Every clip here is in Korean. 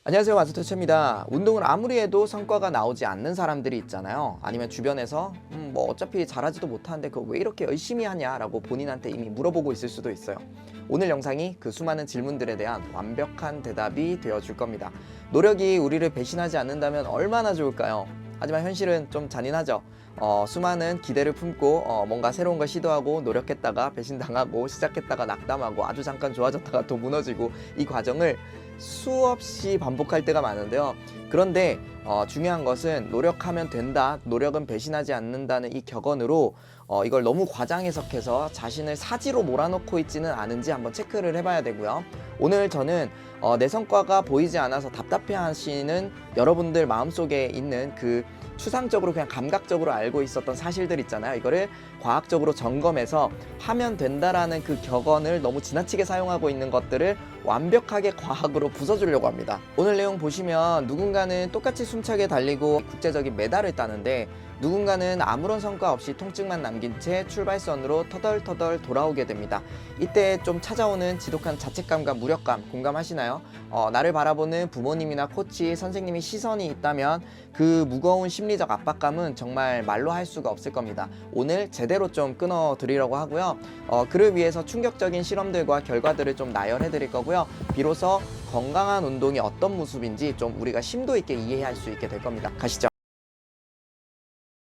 안녕하세요, 마스터체입니다. 운동을 아무리 해도 성과가 나오지 않는 사람들이 있잖아요. 아니면 주변에서 뭐 어차피 잘하지도 못하는데 그거 왜 이렇게 열심히 하냐라고 본인한테 이미 물어보고 있을 수도 있어요. 오늘 영상이 그 수많은 질문들에 대한 완벽한 대답이 되어줄 겁니다. 노력이 우리를 배신하지 않는다면 얼마나 좋을까요? 하지만 현실은 좀 잔인하죠. 수많은 기대를 품고 뭔가 새로운 걸 시도하고 노력했다가 배신당하고 시작했다가 낙담하고 아주 잠깐 좋아졌다가 또 무너지고, 이 과정을 수없이 반복할 때가 많은데요. 그런데 중요한 것은 노력하면 된다, 노력은 배신하지 않는다는 이 격언으로 이걸 너무 과장 해석해서 자신을 사지로 몰아넣고 있지는 않은지 한번 체크를 해봐야 되고요. 오늘 저는 내 성과가 보이지 않아서 답답해 하시는 여러분들 마음속에 있는 그 추상적으로 그냥 감각적으로 알고 있었던 사실들 있잖아요. 이거를 과학적으로 점검해서 하면 된다라는 그 격언을 너무 지나치게 사용하고 있는 것들을 완벽하게 과학으로 부숴주려고 합니다. 오늘 내용 보시면 누군가는 똑같이 숨차게 달리고 국제적인 메달을 따는데, 누군가는 아무런 성과 없이 통증만 남긴 채 출발선으로 터덜터덜 돌아오게 됩니다. 이때 좀 찾아오는 지독한 자책감과 무력감 공감하시나요? 나를 바라보는 부모님이나 코치, 선생님이 시선이 있다면 그 무거운 심리적 압박감은 정말 말로 할 수가 없을 겁니다. 오늘 제대로 좀 끊어드리려고 하고요. 그를 위해서 충격적인 실험들과 결과들을 좀 나열해 드릴 거고요. 비로소 건강한 운동이 어떤 모습인지 좀 우리가 심도 있게 이해할 수 있게 될 겁니다. 가시죠.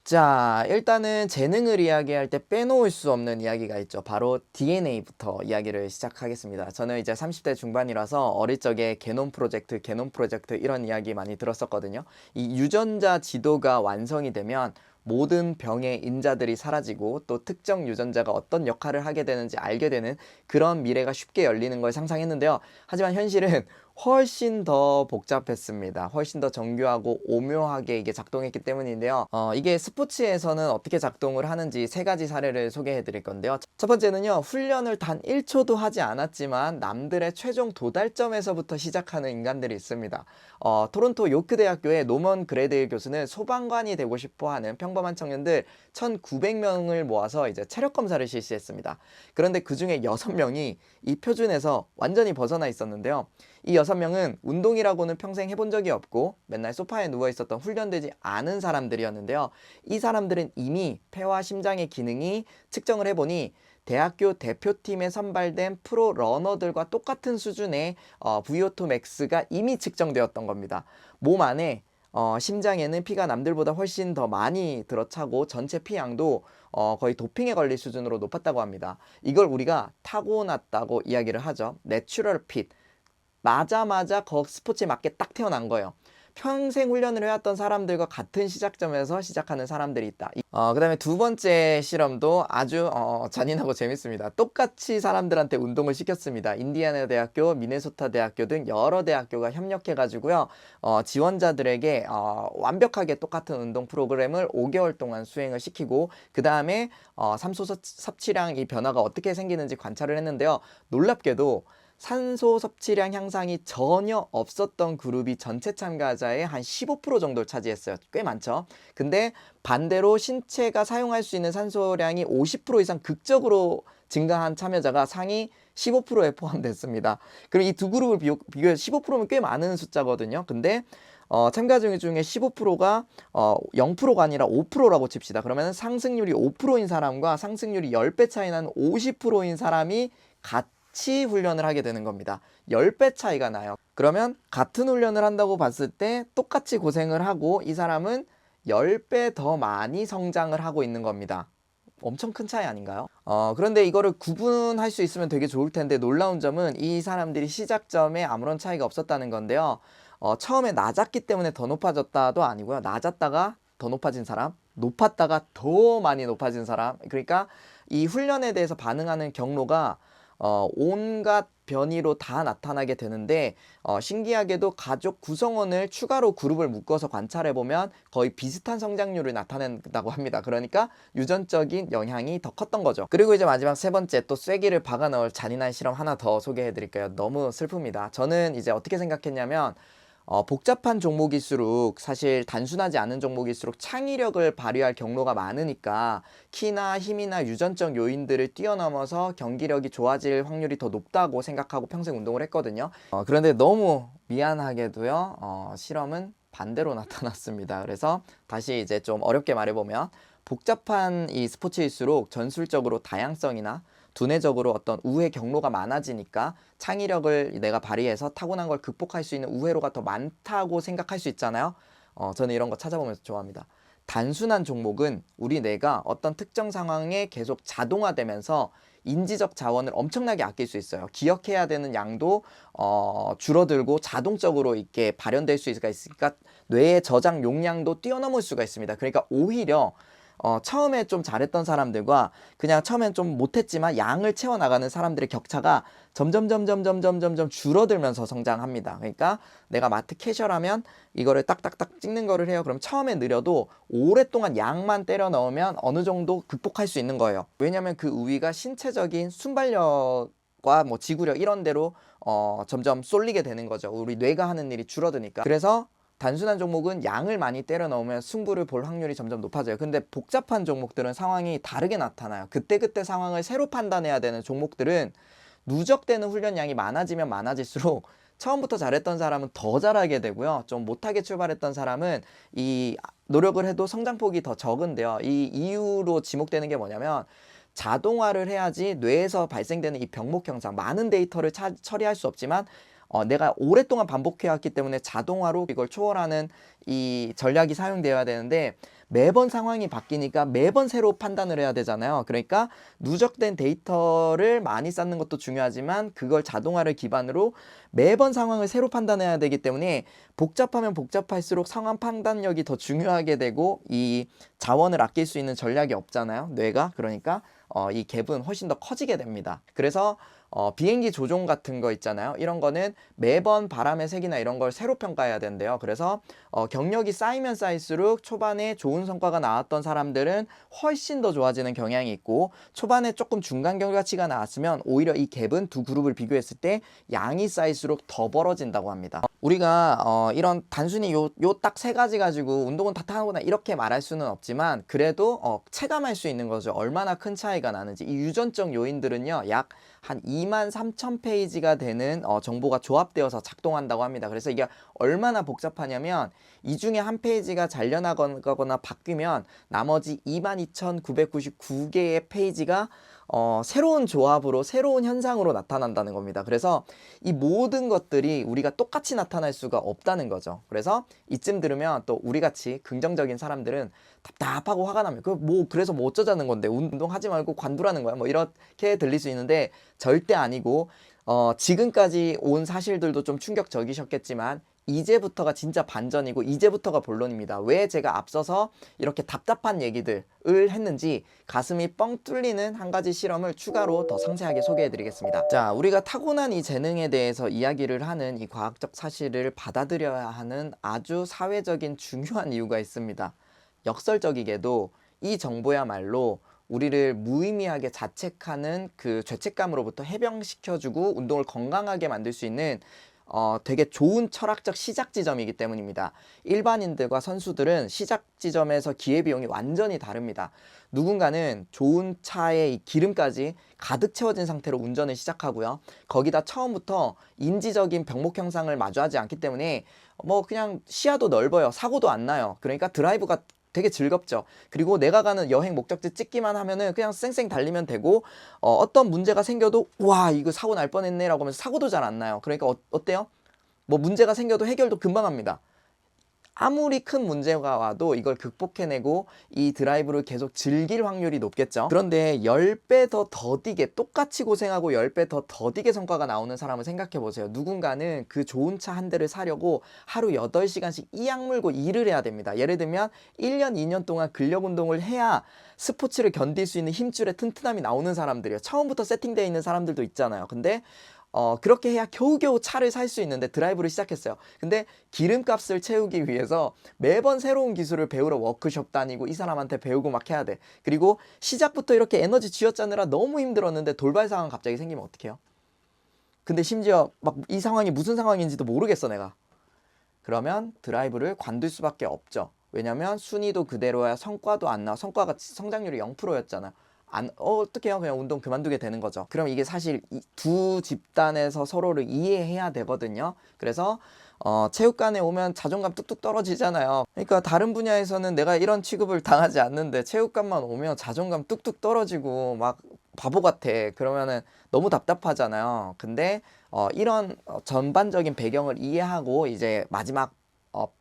자, 일단은 재능을 이야기할 때 빼놓을 수 없는 이야기가 있죠. 바로 DNA부터 이야기를 시작하겠습니다. 저는 이제 30대 중반이라서 어릴 적에 게놈 프로젝트 이런 이야기 많이 들었었거든요. 이 유전자 지도가 완성이 되면 모든 병의 인자들이 사라지고 또 특정 유전자가 어떤 역할을 하게 되는지 알게 되는 그런 미래가 쉽게 열리는 걸 상상했는데요. 하지만 현실은 훨씬 더 복잡했습니다. 훨씬 더 정교하고 오묘하게 이게 작동했기 때문인데요. 이게 스포츠에서는 어떻게 작동을 하는지 세 가지 사례를 소개해 드릴 건데요. 첫 번째는요, 훈련을 단 1초도 하지 않았지만 남들의 최종 도달점에서부터 시작하는 인간들이 있습니다. 토론토 요크 대학교의 노먼 그레데일 교수는 소방관이 되고 싶어 하는 평범한 청년들 1,900명을 모아서 이제 체력 검사를 실시했습니다. 그런데 그 중에 6명이 이 표준에서 완전히 벗어나 있었는데요. 이 6명은 운동이라고는 평생 해본 적이 없고 맨날 소파에 누워 있었던 훈련되지 않은 사람들이었는데요. 이 사람들은 이미 폐와 심장의 기능이 측정을 해보니 대학교 대표팀에 선발된 프로 러너들과 똑같은 수준의 VO2 max가 이미 측정되었던 겁니다. 몸 안에 심장에는 피가 남들보다 훨씬 더 많이 들어차고 전체 피양도 거의 도핑에 걸릴 수준으로 높았다고 합니다. 이걸 우리가 타고났다고 이야기를 하죠. 내추럴 핏. 나자마자 스포츠에 맞게 딱 태어난 거예요. 평생 훈련을 해왔던 사람들과 같은 시작점에서 시작하는 사람들이 있다. 그 다음에 두 번째 실험도 아주 잔인하고 재밌습니다. 똑같이 사람들한테 운동을 시켰습니다. 인디애나 대학교, 미네소타 대학교 등 여러 대학교가 협력해가지고요. 지원자들에게 완벽하게 똑같은 운동 프로그램을 5개월 동안 수행을 시키고, 그 다음에 산소 섭취량 이 변화가 어떻게 생기는지 관찰을 했는데요. 놀랍게도 산소 섭취량 향상이 전혀 없었던 그룹이 전체 참가자의 한 15% 정도를 차지했어요. 꽤 많죠. 근데 반대로 신체가 사용할 수 있는 산소량이 50% 이상 극적으로 증가한 참여자가 상위 15%에 포함됐습니다. 그럼 이 두 그룹을 비교해서 15%면 꽤 많은 숫자거든요. 근데 참가자 중에 15%가 0%가 아니라 5%라고 칩시다. 그러면 상승률이 5%인 사람과 상승률이 10배 차이 나는 50%인 사람이 같이 훈련을 하게 되는 겁니다. 10배 차이가 나요. 그러면 같은 훈련을 한다고 봤을 때 똑같이 고생을 하고 이 사람은 10배 더 많이 성장을 하고 있는 겁니다. 엄청 큰 차이 아닌가요? 그런데 이거를 구분할 수 있으면 되게 좋을 텐데, 놀라운 점은 이 사람들이 시작점에 아무런 차이가 없었다는 건데요. 처음에 낮았기 때문에 더 높아졌다도 아니고요. 낮았다가 더 높아진 사람, 높았다가 더 많이 높아진 사람. 그러니까 이 훈련에 대해서 반응하는 경로가 온갖 변이로 다 나타나게 되는데, 신기하게도 가족 구성원을 추가로 그룹을 묶어서 관찰해보면 거의 비슷한 성장률을 나타낸다고 합니다. 그러니까 유전적인 영향이 더 컸던 거죠. 그리고 이제 마지막 세 번째, 또 쐐기를 박아 넣을 잔인한 실험 하나 더 소개해드릴게요. 너무 슬픕니다. 저는 이제 어떻게 생각했냐면, 복잡한 종목일수록, 사실 단순하지 않은 종목일수록 창의력을 발휘할 경로가 많으니까 키나 힘이나 유전적 요인들을 뛰어넘어서 경기력이 좋아질 확률이 더 높다고 생각하고 평생 운동을 했거든요. 그런데 너무 미안하게도요, 실험은 반대로 나타났습니다. 그래서 다시 이제 좀 어렵게 말해보면 복잡한 이 스포츠일수록 전술적으로 다양성이나 두뇌적으로 어떤 우회 경로가 많아지니까 창의력을 내가 발휘해서 타고난 걸 극복할 수 있는 우회로가 더 많다고 생각할 수 있잖아요. 저는 이런 거 찾아보면서 좋아합니다. 단순한 종목은 우리 뇌가 어떤 특정 상황에 계속 자동화되면서 인지적 자원을 엄청나게 아낄 수 있어요. 기억해야 되는 양도 줄어들고 자동적으로 이렇게 발현될 수가 있으니까 뇌의 저장 용량도 뛰어넘을 수가 있습니다. 그러니까 오히려 처음에 좀 잘했던 사람들과 그냥 처음엔 좀 못했지만 양을 채워나가는 사람들의 격차가 점점 줄어들면서 성장합니다. 그러니까 내가 마트 캐셔라면 이거를 딱딱딱 찍는 거를 해요. 그럼 처음에 느려도 오랫동안 양만 때려 넣으면 어느 정도 극복할 수 있는 거예요. 왜냐하면 그 우위가 신체적인 순발력과 뭐 지구력 이런 데로 점점 쏠리게 되는 거죠. 우리 뇌가 하는 일이 줄어드니까. 그래서 단순한 종목은 양을 많이 때려 넣으면 승부를 볼 확률이 점점 높아져요. 근데 복잡한 종목들은 상황이 다르게 나타나요. 그때그때 상황을 새로 판단해야 되는 종목들은 누적되는 훈련량이 많아지면 많아질수록 처음부터 잘했던 사람은 더 잘하게 되고요. 좀 못하게 출발했던 사람은 이 노력을 해도 성장폭이 더 적은데요. 이 이유로 지목되는 게 뭐냐면 자동화를 해야지 뇌에서 발생되는 이 병목 현상, 많은 데이터를 처리할 수 없지만 내가 오랫동안 반복해왔기 때문에 자동화로 이걸 초월하는 이 전략이 사용되어야 되는데 매번 상황이 바뀌니까 매번 새로 판단을 해야 되잖아요. 그러니까 누적된 데이터를 많이 쌓는 것도 중요하지만 그걸 자동화를 기반으로 매번 상황을 새로 판단해야 되기 때문에 복잡하면 복잡할수록 상황 판단력이 더 중요하게 되고 이 자원을 아낄 수 있는 전략이 없잖아요. 뇌가. 그러니까 이 갭은 훨씬 더 커지게 됩니다. 그래서 비행기 조종 같은 거 있잖아요. 이런 거는 매번 바람의 색이나 이런 걸 새로 평가해야 된대요. 그래서 경력이 쌓이면 쌓일수록 초반에 좋은 성과가 나왔던 사람들은 훨씬 더 좋아지는 경향이 있고 초반에 조금 중간 결과치가 나왔으면 오히려 이 갭은 두 그룹을 비교했을 때 양이 쌓일수록 더 벌어진다고 합니다. 우리가 이런 단순히 요 딱 세 가지 가지고 운동은 다 타고나 이렇게 말할 수는 없지만 그래도 체감할 수 있는 거죠. 얼마나 큰 차이가 나는지. 이 유전적 요인들은요. 약 한 23,000페이지가 되는 정보가 조합되어서 작동한다고 합니다. 그래서 이게 얼마나 복잡하냐면 이 중에 한 페이지가 잘려나가거나 바뀌면 나머지 22,999개의 페이지가 새로운 조합으로 새로운 현상으로 나타난다는 겁니다. 그래서 이 모든 것들이 우리가 똑같이 나타날 수가 없다는 거죠. 그래서 이쯤 들으면 또 우리같이 긍정적인 사람들은 답답하고 화가 나면 그래서 뭐 어쩌자는 건데 운동하지 말고 관두라는 거야 뭐 이렇게 들릴 수 있는데 절대 아니고 지금까지 온 사실들도 좀 충격적이셨겠지만 이제부터가 진짜 반전이고 이제부터가 본론입니다. 왜 제가 앞서서 이렇게 답답한 얘기들을 했는지 가슴이 뻥 뚫리는 한 가지 실험을 추가로 더 상세하게 소개해 드리겠습니다. 자, 우리가 타고난 이 재능에 대해서 이야기를 하는 이 과학적 사실을 받아들여야 하는 아주 사회적인 중요한 이유가 있습니다. 역설적이게도 이 정보야말로 우리를 무의미하게 자책하는 그 죄책감으로부터 해병시켜주고 운동을 건강하게 만들 수 있는 되게 좋은 철학적 시작 지점이기 때문입니다. 일반인들과 선수들은 시작 지점에서 기회비용이 완전히 다릅니다. 누군가는 좋은 차에 이 기름까지 가득 채워진 상태로 운전을 시작하고요. 거기다 처음부터 인지적인 병목 형상을 마주하지 않기 때문에 뭐 그냥 시야도 넓어요. 사고도 안 나요. 그러니까 드라이브가 되게 즐겁죠. 그리고 내가 가는 여행 목적지 찍기만 하면은 그냥 쌩쌩 달리면 되고 어떤 문제가 생겨도 와 이거 사고 날 뻔했네 라고 하면서 사고도 잘 안 나요. 그러니까 어때요? 뭐 문제가 생겨도 해결도 금방 합니다. 아무리 큰 문제가 와도 이걸 극복해내고 이 드라이브를 계속 즐길 확률이 높겠죠. 그런데 10배 더 더디게 똑같이 고생하고 10배 더 더디게 성과가 나오는 사람을 생각해 보세요. 누군가는 그 좋은 차 한 대를 사려고 하루 8시간씩 이 악물고 일을 해야 됩니다. 예를 들면 1년, 2년 동안 근력 운동을 해야 스포츠를 견딜 수 있는 힘줄의 튼튼함이 나오는 사람들이에요. 처음부터 세팅되어 있는 사람들도 있잖아요. 근데 그렇게 해야 겨우겨우 차를 살 수 있는데 드라이브를 시작했어요. 근데 기름값을 채우기 위해서 매번 새로운 기술을 배우러 워크숍 다니고 이 사람한테 배우고 막 해야 돼. 그리고 시작부터 이렇게 에너지 쥐어짜느라 너무 힘들었는데 돌발 상황 갑자기 생기면 어떡해요? 근데 심지어 막 이 상황이 무슨 상황인지도 모르겠어 내가. 그러면 드라이브를 관둘 수밖에 없죠. 왜냐면 순위도 그대로야 성과도 안 나와. 성과가 성장률이 0%였잖아. 어떡해요? 그냥 운동 그만두게 되는 거죠. 그럼 이게 사실 이 두 집단에서 서로를 이해해야 되거든요. 그래서 체육관에 오면 자존감 뚝뚝 떨어지잖아요. 그러니까 다른 분야에서는 내가 이런 취급을 당하지 않는데 체육관만 오면 자존감 뚝뚝 떨어지고 막 바보 같아. 그러면은 너무 답답하잖아요. 근데 이런 전반적인 배경을 이해하고 이제 마지막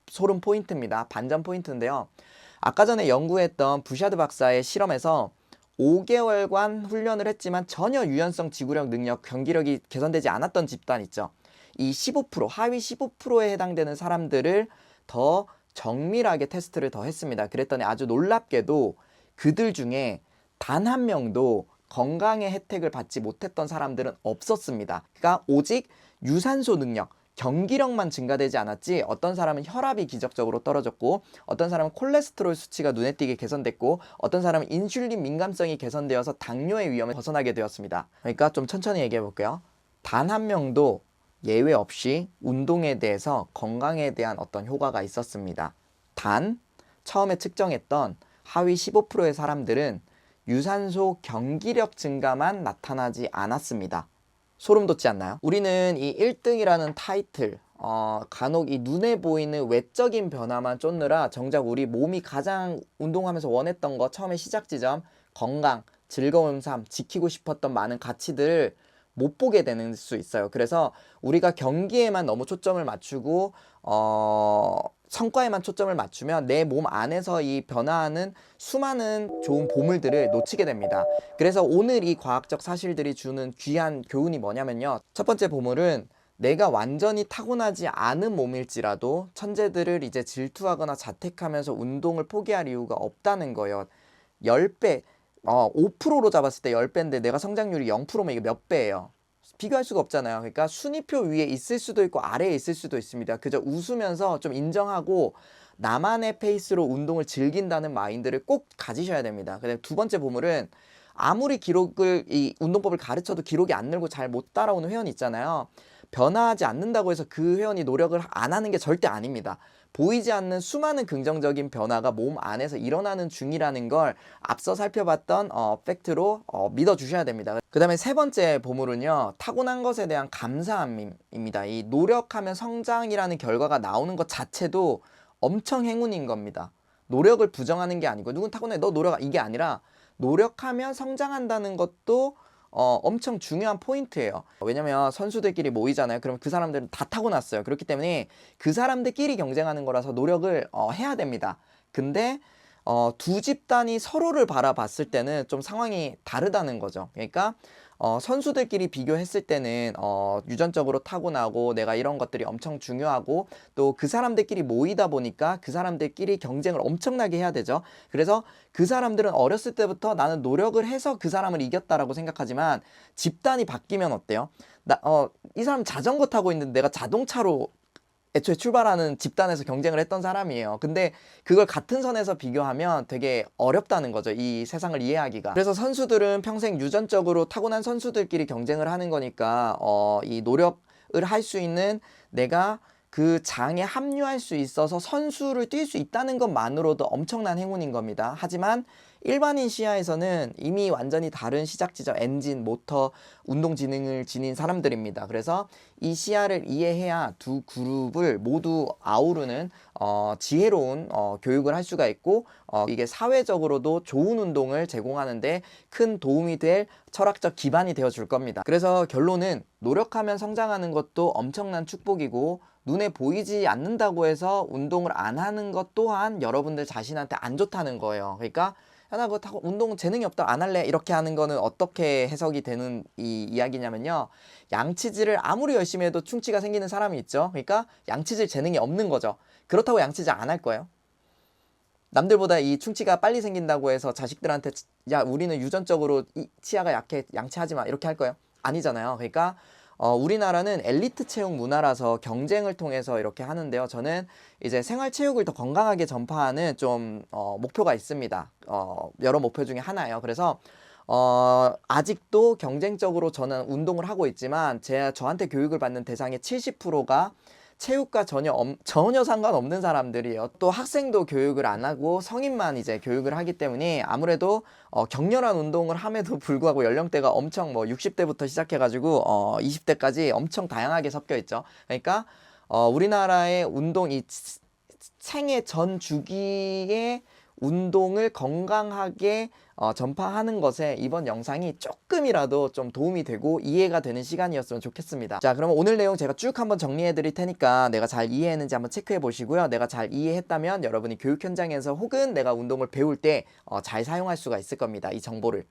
소름 포인트입니다. 반전 포인트인데요. 아까 전에 연구했던 부샤드 박사의 실험에서 5개월간 훈련을 했지만 전혀 유연성, 지구력, 능력, 경기력이 개선되지 않았던 집단 있죠. 이 15%, 하위 15%에 해당되는 사람들을 더 정밀하게 테스트를 더 했습니다. 그랬더니 아주 놀랍게도 그들 중에 단 한 명도 건강의 혜택을 받지 못했던 사람들은 없었습니다. 그러니까 오직 유산소 능력, 경기력만 증가되지 않았지 어떤 사람은 혈압이 기적적으로 떨어졌고 어떤 사람은 콜레스테롤 수치가 눈에 띄게 개선됐고 어떤 사람은 인슐린 민감성이 개선되어서 당뇨의 위험을 벗어나게 되었습니다. 그러니까 좀 천천히 얘기해 볼게요. 단 한 명도 예외 없이 운동에 대해서 건강에 대한 어떤 효과가 있었습니다. 단 처음에 측정했던 하위 15%의 사람들은 유산소 경기력 증가만 나타나지 않았습니다. 소름 돋지 않나요? 우리는 이 1등이라는 타이틀, 간혹 이 눈에 보이는 외적인 변화만 쫓느라 정작 우리 몸이 가장 운동하면서 원했던 거, 처음에 시작 지점, 건강, 즐거운 삶, 지키고 싶었던 많은 가치들을 못 보게 되는 수 있어요. 그래서 우리가 경기에만 너무 초점을 맞추고 성과에만 초점을 맞추면 내 몸 안에서 이 변화하는 수많은 좋은 보물들을 놓치게 됩니다. 그래서 오늘 이 과학적 사실들이 주는 귀한 교훈이 뭐냐면요. 첫 번째 보물은 내가 완전히 타고나지 않은 몸일지라도 천재들을 이제 질투하거나 자택하면서 운동을 포기할 이유가 없다는 거예요. 10배, 5%로 잡았을 때 10배인데 내가 성장률이 0%면 이게 몇 배예요? 비교할 수가 없잖아요. 그러니까 순위표 위에 있을 수도 있고 아래에 있을 수도 있습니다. 그저 웃으면서 좀 인정하고 나만의 페이스로 운동을 즐긴다는 마인드를 꼭 가지셔야 됩니다. 그다음에 두 번째 보물은 아무리 이 운동법을 가르쳐도 기록이 안 늘고 잘 못 따라오는 회원이 있잖아요. 변화하지 않는다고 해서 그 회원이 노력을 안 하는 게 절대 아닙니다. 보이지 않는 수많은 긍정적인 변화가 몸 안에서 일어나는 중이라는 걸 앞서 살펴봤던 팩트로 믿어주셔야 됩니다. 그 다음에 세 번째 보물은요. 타고난 것에 대한 감사함입니다. 이 노력하면 성장이라는 결과가 나오는 것 자체도 엄청 행운인 겁니다. 노력을 부정하는 게 아니고 누군 타고내 너 노력 이게 아니라 노력하면 성장한다는 것도 엄청 중요한 포인트예요. 왜냐면 선수들끼리 모이잖아요. 그럼 그 사람들은 다 타고났어요. 그렇기 때문에 그 사람들끼리 경쟁하는 거라서 노력을 해야 됩니다. 근데 두 집단이 서로를 바라봤을 때는 좀 상황이 다르다는 거죠. 그러니까 선수들끼리 비교했을 때는 유전적으로 타고나고 내가 이런 것들이 엄청 중요하고 또 그 사람들끼리 모이다 보니까 그 사람들끼리 경쟁을 엄청나게 해야 되죠. 그래서 그 사람들은 어렸을 때부터 나는 노력을 해서 그 사람을 이겼다라고 생각하지만 집단이 바뀌면 어때요? 이 사람 자전거 타고 있는데 내가 자동차로 애초에 출발하는 집단에서 경쟁을 했던 사람이에요. 근데 그걸 같은 선에서 비교하면 되게 어렵다는 거죠. 이 세상을 이해하기가. 그래서 선수들은 평생 유전적으로 타고난 선수들끼리 경쟁을 하는 거니까 이 노력을 할 수 있는 내가 그 장에 합류할 수 있어서 선수를 뛸 수 있다는 것만으로도 엄청난 행운인 겁니다. 하지만 일반인 시야에서는 이미 완전히 다른 시작 지점, 엔진, 모터, 운동 지능을 지닌 사람들입니다. 그래서 이 시야를 이해해야 두 그룹을 모두 아우르는 지혜로운 교육을 할 수가 있고 이게 사회적으로도 좋은 운동을 제공하는데 큰 도움이 될 철학적 기반이 되어 줄 겁니다. 그래서 결론은 노력하면 성장하는 것도 엄청난 축복이고 눈에 보이지 않는다고 해서 운동을 안 하는 것 또한 여러분들 자신한테 안 좋다는 거예요. 그러니까 야, 나 그거 타고 운동 재능이 없다 안 할래 이렇게 하는 거는 어떻게 해석이 되는 이 이야기냐면요. 양치질을 아무리 열심히 해도 충치가 생기는 사람이 있죠. 그러니까 양치질 재능이 없는 거죠. 그렇다고 양치질 안 할 거예요. 남들보다 이 충치가 빨리 생긴다고 해서 자식들한테 야 우리는 유전적으로 이 치아가 약해 양치하지 마 이렇게 할 거예요? 아니잖아요. 그러니까 우리나라는 엘리트 체육 문화라서 경쟁을 통해서 이렇게 하는데요. 저는 이제 생활체육을 더 건강하게 전파하는 좀 목표가 있습니다. 여러 목표 중에 하나예요. 그래서 아직도 경쟁적으로 저는 운동을 하고 있지만 저한테 교육을 받는 대상의 70%가 체육과 전혀 상관없는 사람들이에요. 또 학생도 교육을 안 하고 성인만 이제 교육을 하기 때문에 아무래도 격렬한 운동을 함에도 불구하고 연령대가 엄청 뭐 60대부터 시작해가지고 20대까지 엄청 다양하게 섞여 있죠. 그러니까 우리나라의 운동 이 생애 전 주기의 운동을 건강하게 전파하는 것에 이번 영상이 조금이라도 좀 도움이 되고 이해가 되는 시간이었으면 좋겠습니다. 자, 그러면 오늘 내용 제가 쭉 한번 정리해 드릴 테니까 내가 잘 이해했는지 한번 체크해 보시고요. 내가 잘 이해했다면 여러분이 교육 현장에서 혹은 내가 운동을 배울 때 잘 사용할 수가 있을 겁니다. 이 정보를.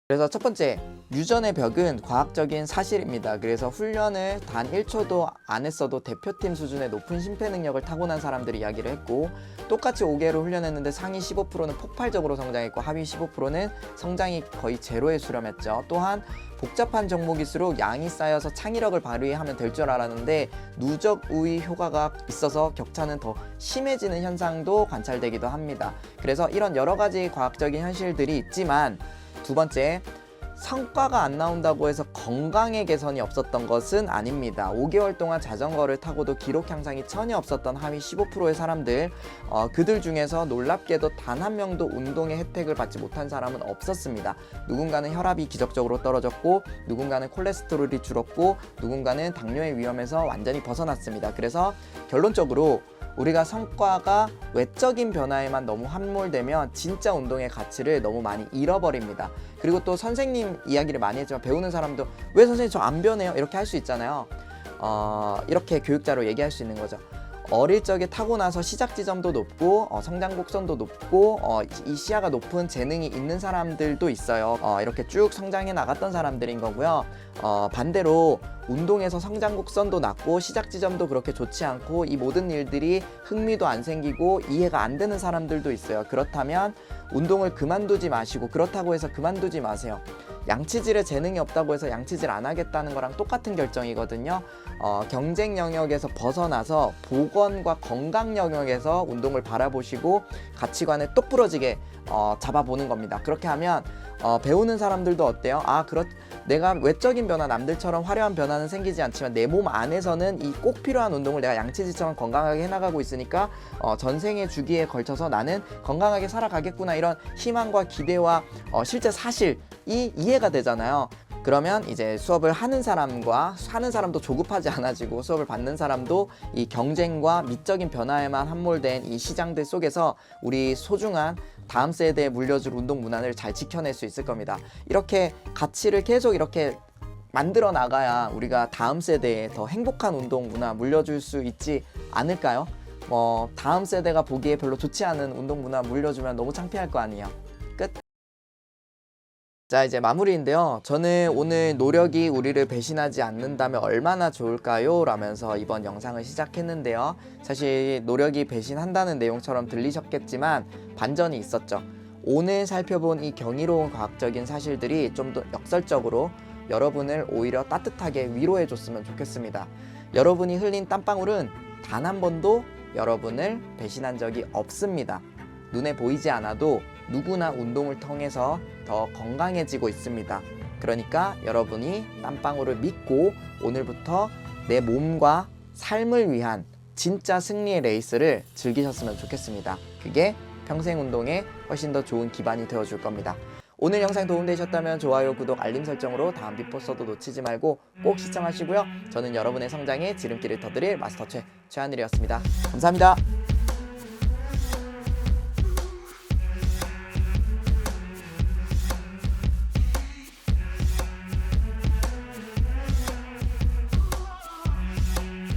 그래서 첫 번째, 유전의 벽은 과학적인 사실입니다. 그래서 훈련을 단 1초도 안 했어도 대표팀 수준의 높은 심폐 능력을 타고난 사람들이 이야기를 했고, 똑같이 5개월을 훈련했는데 상위 15%는 폭발적으로 성장했고 하위 15%는 성장이 거의 제로에 수렴했죠. 또한 복잡한 종목일수록 양이 쌓여서 창의력을 발휘하면 될 줄 알았는데 누적 우위 효과가 있어서 격차는 더 심해지는 현상도 관찰되기도 합니다. 그래서 이런 여러 가지 과학적인 현실들이 있지만, 두 번째, 성과가 안 나온다고 해서 건강의 개선이 없었던 것은 아닙니다. 5개월 동안 자전거를 타고도 기록 향상이 전혀 없었던 하위 15%의 사람들, 그들 중에서 놀랍게도 단 한 명도 운동의 혜택을 받지 못한 사람은 없었습니다. 누군가는 혈압이 기적적으로 떨어졌고, 누군가는 콜레스테롤이 줄었고, 누군가는 당뇨의 위험에서 완전히 벗어났습니다. 그래서 결론적으로 우리가 성과가 외적인 변화에만 너무 함몰되면 진짜 운동의 가치를 너무 많이 잃어버립니다. 그리고 또 선생님 이야기를 많이 했지만 배우는 사람도 왜 선생님 저 안 변해요? 이렇게 할 수 있잖아요. 이렇게 교육자로 얘기할 수 있는 거죠. 어릴 적에 타고나서 시작 지점도 높고 성장 곡선도 높고 이 시야가 높은 재능이 있는 사람들도 있어요. 이렇게 쭉 성장해 나갔던 사람들인 거고요. 반대로 운동에서 성장 곡선도 낮고 시작 지점도 그렇게 좋지 않고 이 모든 일들이 흥미도 안 생기고 이해가 안 되는 사람들도 있어요. 그렇다면 운동을 그만두지 마시고, 그렇다고 해서 그만두지 마세요. 양치질에 재능이 없다고 해서 양치질 안 하겠다는 거랑 똑같은 결정이거든요. 경쟁 영역에서 벗어나서 보건과 건강 영역에서 운동을 바라보시고 가치관을 똑부러지게 잡아보는 겁니다. 그렇게 하면 배우는 사람들도 어때요? 내가 외적인 변화, 남들처럼 화려한 변화는 생기지 않지만 내 몸 안에서는 이 꼭 필요한 운동을 내가 양치질처럼 건강하게 해나가고 있으니까 전생의 주기에 걸쳐서 나는 건강하게 살아가겠구나, 이런 희망과 기대와 실제 사실이 이해가 되잖아요. 그러면 이제 수업을 하는 사람도 조급하지 않아지고, 수업을 받는 사람도 이 경쟁과 미적인 변화에만 함몰된 이 시장들 속에서 우리 소중한 다음 세대에 물려줄 운동 문화를 잘 지켜낼 수 있을 겁니다. 이렇게 가치를 계속 이렇게 만들어 나가야 우리가 다음 세대에 더 행복한 운동 문화 물려줄 수 있지 않을까요? 다음 세대가 보기에 별로 좋지 않은 운동 문화 물려주면 너무 창피할 거 아니에요. 끝. 자, 이제 마무리인데요. 저는 오늘 노력이 우리를 배신하지 않는다면 얼마나 좋을까요? 라면서 이번 영상을 시작했는데요. 사실 노력이 배신한다는 내용처럼 들리셨겠지만 반전이 있었죠. 오늘 살펴본 이 경이로운 과학적인 사실들이 좀 더 역설적으로 여러분을 오히려 따뜻하게 위로해 줬으면 좋겠습니다. 여러분이 흘린 땀방울은 단 한 번도 여러분을 배신한 적이 없습니다. 눈에 보이지 않아도 누구나 운동을 통해서 더 건강해지고 있습니다. 그러니까 여러분이 땀방울을 믿고 오늘부터 내 몸과 삶을 위한 진짜 승리의 레이스를 즐기셨으면 좋겠습니다. 그게 평생 운동에 훨씬 더 좋은 기반이 되어줄 겁니다. 오늘 영상 도움되셨다면 좋아요, 구독, 알림 설정으로 다음 비포서도 놓치지 말고 꼭 시청하시고요. 저는 여러분의 성장에 지름길을 터드릴 마스터 최하늘이었습니다. 감사합니다.